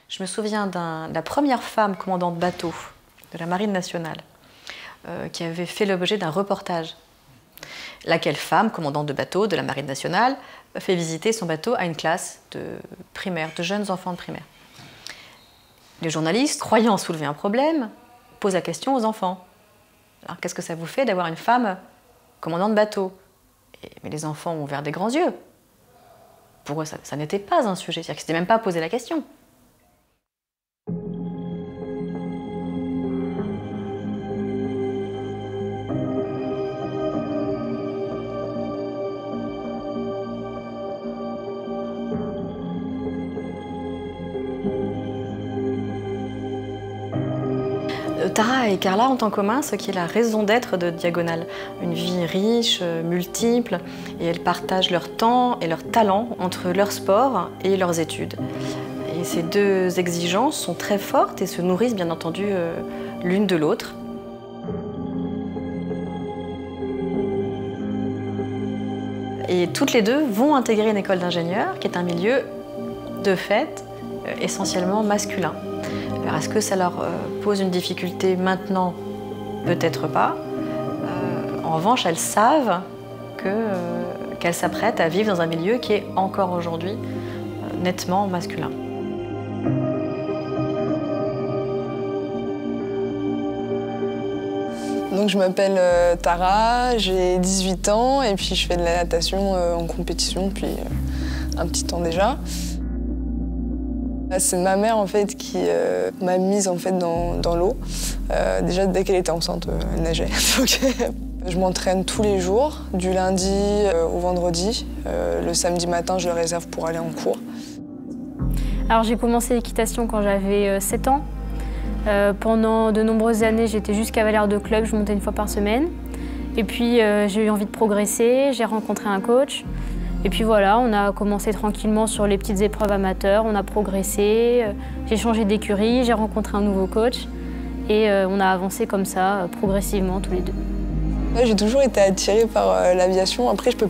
Je me souviens de la première femme commandante de bateau de la Marine nationale qui avait fait l'objet d'un reportage. Laquelle femme, commandante de bateau de la Marine nationale, fait visiter son bateau à une classe de primaire, de jeunes enfants de primaire. Les journalistes, croyant soulever un problème, posent la question aux enfants. Alors, qu'est-ce que ça vous fait d'avoir une femme commandante de bateau? Mais les enfants ont ouvert des grands yeux. Pour eux, ça n'était pas un sujet, c'est-à-dire qu'ils ne s'étaient même pas posé la question. Tara et Carla ont en commun ce qui est la raison d'être de Diagonale. Une vie riche, multiple, et elles partagent leur temps et leur talent entre leur sport et leurs études. Et ces deux exigences sont très fortes et se nourrissent bien entendu l'une de l'autre. Et toutes les deux vont intégrer une école d'ingénieur qui est un milieu de fait essentiellement masculin. Alors, est-ce que ça leur pose une difficulté maintenant? Peut-être pas. En revanche, elles savent qu'elles s'apprêtent à vivre dans un milieu qui est encore aujourd'hui nettement masculin. Donc je m'appelle Tara, j'ai 18 ans et puis je fais de la natation en compétition depuis un petit temps déjà. C'est ma mère en fait qui m'a mise en fait dans l'eau. Déjà dès qu'elle était enceinte, elle nageait. Donc, je m'entraîne tous les jours, du lundi au vendredi. Le samedi matin, je le réserve pour aller en cours. Alors j'ai commencé l'équitation quand j'avais 7 ans. Pendant de nombreuses années, j'étais juste cavalière de club, je montais une fois par semaine. Et puis j'ai eu envie de progresser, j'ai rencontré un coach. Et puis voilà, on a commencé tranquillement sur les petites épreuves amateurs, on a progressé, j'ai changé d'écurie, j'ai rencontré un nouveau coach et on a avancé comme ça, progressivement tous les deux. J'ai toujours été attirée par l'aviation. Après, je peux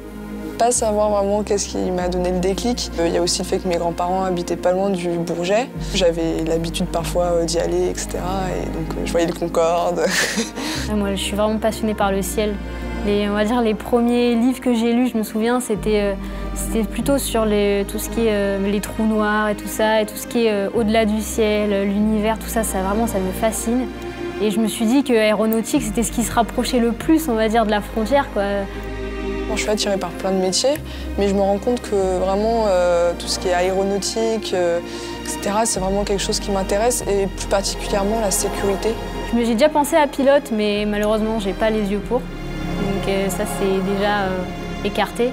pas savoir vraiment qu'est-ce qui m'a donné le déclic. Il y a aussi le fait que mes grands-parents habitaient pas loin du Bourget. J'avais l'habitude parfois d'y aller, etc. Et donc je voyais le Concorde. Moi, je suis vraiment passionnée par le ciel. On va dire les premiers livres que j'ai lus, je me souviens, c'était plutôt sur tout ce qui est les trous noirs et tout ça, et tout ce qui est au-delà du ciel, l'univers, tout ça, vraiment, ça me fascine. Et je me suis dit que aéronautique, c'était ce qui se rapprochait le plus, on va dire, de la frontière, quoi. Je suis attirée par plein de métiers, mais je me rends compte que vraiment tout ce qui est aéronautique, etc., c'est vraiment quelque chose qui m'intéresse, et plus particulièrement la sécurité. J'ai déjà pensé à pilote, mais malheureusement, j'ai pas les yeux pour. Donc ça, c'est déjà écarté.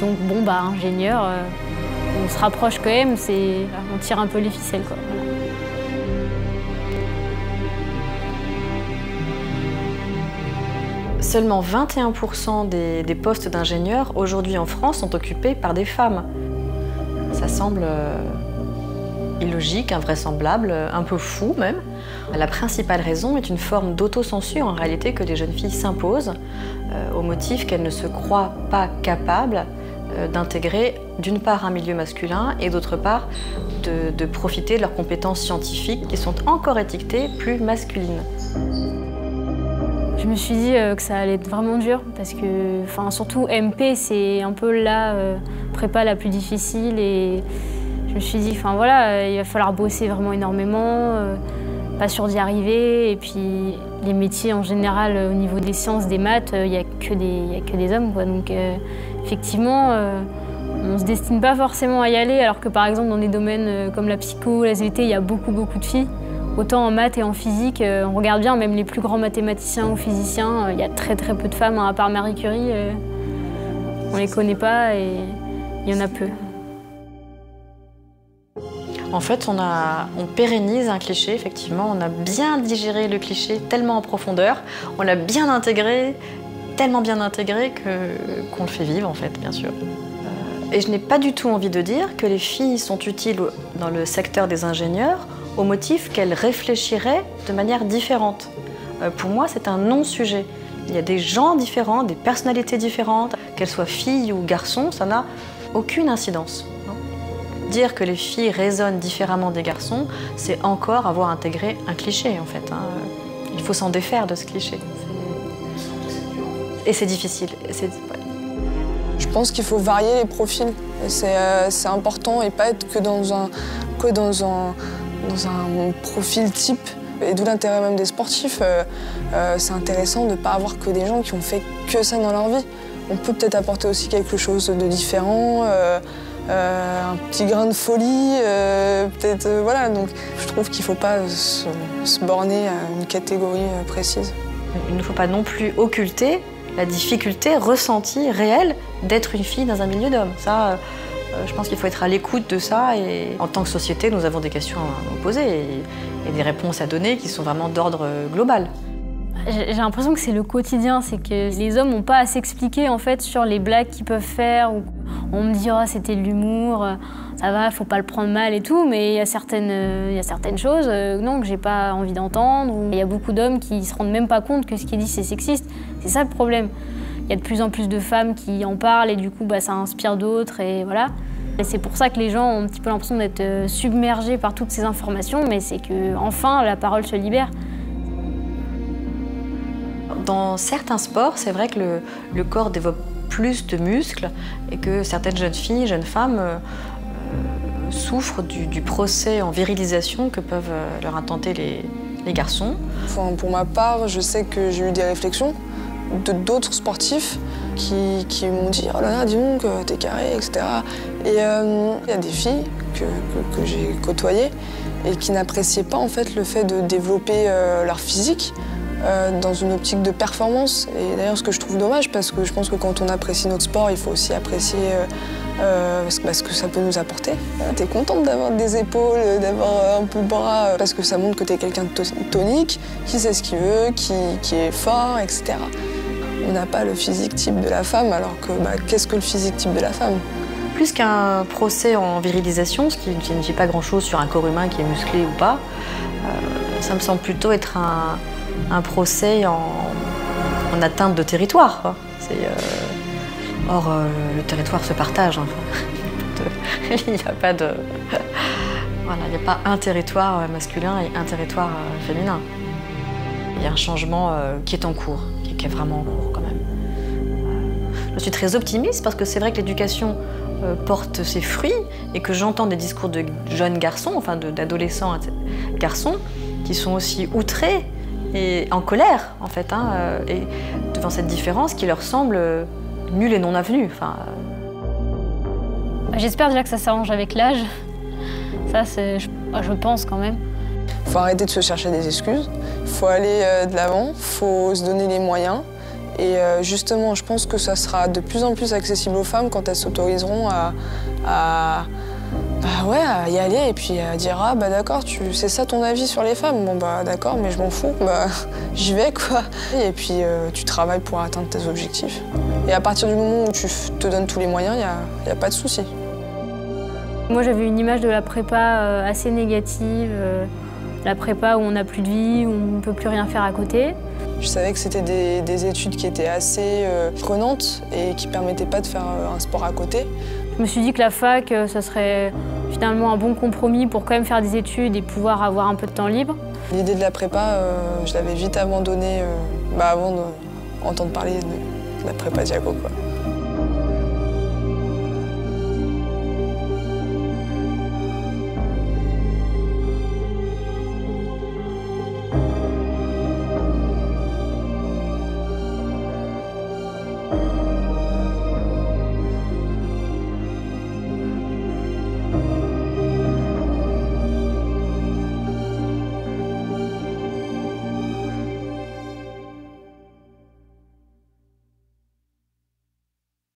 Donc bon, bah ingénieur, on se rapproche quand même, on tire un peu les ficelles, quoi. Voilà. Seulement 21% des postes d'ingénieurs aujourd'hui en France sont occupés par des femmes. Ça semble illogique, invraisemblable, un peu fou même. La principale raison est une forme d'autocensure en réalité que les jeunes filles s'imposent au motif qu'elles ne se croient pas capables d'intégrer d'une part un milieu masculin et d'autre part de profiter de leurs compétences scientifiques qui sont encore étiquetées plus masculines. Je me suis dit que ça allait être vraiment dur parce que, surtout MP, c'est un peu la prépa la plus difficile et je me suis dit, voilà, il va falloir bosser vraiment énormément, pas sûr d'y arriver. Et puis les métiers en général, au niveau des sciences, des maths, il n'y a que des hommes, quoi. Donc effectivement, on ne se destine pas forcément à y aller, alors que par exemple dans des domaines comme la psycho, la SVT, il y a beaucoup de filles. Autant en maths et en physique, on regarde bien, même les plus grands mathématiciens ou physiciens, il y a très peu de femmes, à part Marie Curie. On les connaît pas et il y en a peu. En fait, on pérennise un cliché, effectivement. On a bien digéré le cliché tellement en profondeur, on l'a bien intégré, tellement bien intégré qu'on le fait vivre, en fait, bien sûr. Et je n'ai pas du tout envie de dire que les filles sont utiles dans le secteur des ingénieurs au motif qu'elles réfléchiraient de manière différente. Pour moi, c'est un non-sujet. Il y a des gens différents, des personnalités différentes, qu'elles soient filles ou garçons, ça n'a aucune incidence. dire que les filles raisonnent différemment des garçons, c'est encore avoir intégré un cliché en fait. Il faut s'en défaire de ce cliché. Et c'est difficile. Je pense qu'il faut varier les profils. C'est important et pas être que dans un profil type. Et d'où l'intérêt même des sportifs. C'est intéressant de ne pas avoir que des gens qui ont fait que ça dans leur vie. On peut peut-être apporter aussi quelque chose de différent, un petit grain de folie, peut-être, voilà. Donc je trouve qu'il ne faut pas se borner à une catégorie précise. Il ne faut pas non plus occulter la difficulté ressentie, réelle, d'être une fille dans un milieu d'hommes. Ça, je pense qu'il faut être à l'écoute de ça. Et en tant que société, nous avons des questions à nous poser et des réponses à donner qui sont vraiment d'ordre global. J'ai l'impression que c'est le quotidien, c'est que les hommes n'ont pas à s'expliquer en fait sur les blagues qu'ils peuvent faire. On me dit oh, c'était de l'humour, ça va, faut pas le prendre mal et tout, mais il y a certaines choses non, que j'ai pas envie d'entendre. Il y a beaucoup d'hommes qui se rendent même pas compte que ce qu'ils disent c'est sexiste. C'est ça le problème. Il y a de plus en plus de femmes qui en parlent et du coup ça inspire d'autres et voilà. Et c'est pour ça que les gens ont un petit peu l'impression d'être submergés par toutes ces informations, mais c'est que enfin la parole se libère. Dans certains sports, c'est vrai que le corps développe plus de muscles et que certaines jeunes filles, jeunes femmes souffrent du procès en virilisation que peuvent leur intenter les garçons. Enfin, pour ma part, je sais que j'ai eu des réflexions d'autres sportifs qui m'ont dit « Oh là là, dis donc, t'es carré, etc. » Et il y a des filles que j'ai côtoyées et qui n'appréciaient pas en fait, le fait de développer leur physique dans une optique de performance. Et d'ailleurs, ce que je trouve dommage, parce que je pense que quand on apprécie notre sport, il faut aussi apprécier ce que ça peut nous apporter. T'es contente d'avoir des épaules, d'avoir un peu de bras, parce que ça montre que t'es quelqu'un de tonique, qui sait ce qu'il veut, qui est fort, etc. On n'a pas le physique type de la femme, alors que qu'est-ce que le physique type de la femme? Plus qu'un procès en virilisation, ce qui ne signifie pas grand-chose sur un corps humain qui est musclé ou pas, ça me semble plutôt être un procès en atteinte de territoire. Or, le territoire se partage. Il n'y a pas de... Voilà, il n'y a pas un territoire masculin et un territoire féminin. Il y a un changement qui est en cours, qui est vraiment en cours quand même. Je suis très optimiste parce que c'est vrai que l'éducation porte ses fruits et que j'entends des discours de jeunes garçons, enfin d'adolescents garçons, qui sont aussi outrés et en colère, en fait, et devant cette différence qui leur semble nulle et non avenue. J'espère déjà que ça s'arrange avec l'âge. Ça, je pense quand même. Il faut arrêter de se chercher des excuses. Il faut aller de l'avant, il faut se donner les moyens. Et justement, je pense que ça sera de plus en plus accessible aux femmes quand elles s'autoriseront à y aller et puis à dire « Ah, d'accord, c'est ça ton avis sur les femmes ? Bon, d'accord, mais je m'en fous, j'y vais, quoi. » Et puis, tu travailles pour atteindre tes objectifs. Et à partir du moment où tu te donnes tous les moyens, il n'y a pas de souci. Moi, j'avais une image de la prépa assez négative. La prépa où on n'a plus de vie, où on ne peut plus rien faire à côté. Je savais que c'était des études qui étaient assez prenantes et qui ne permettaient pas de faire un sport à côté. Je me suis dit que la fac, ça serait finalement un bon compromis pour quand même faire des études et pouvoir avoir un peu de temps libre. L'idée de la prépa, je l'avais vite abandonnée avant d'entendre parler de la prépa Diago, quoi.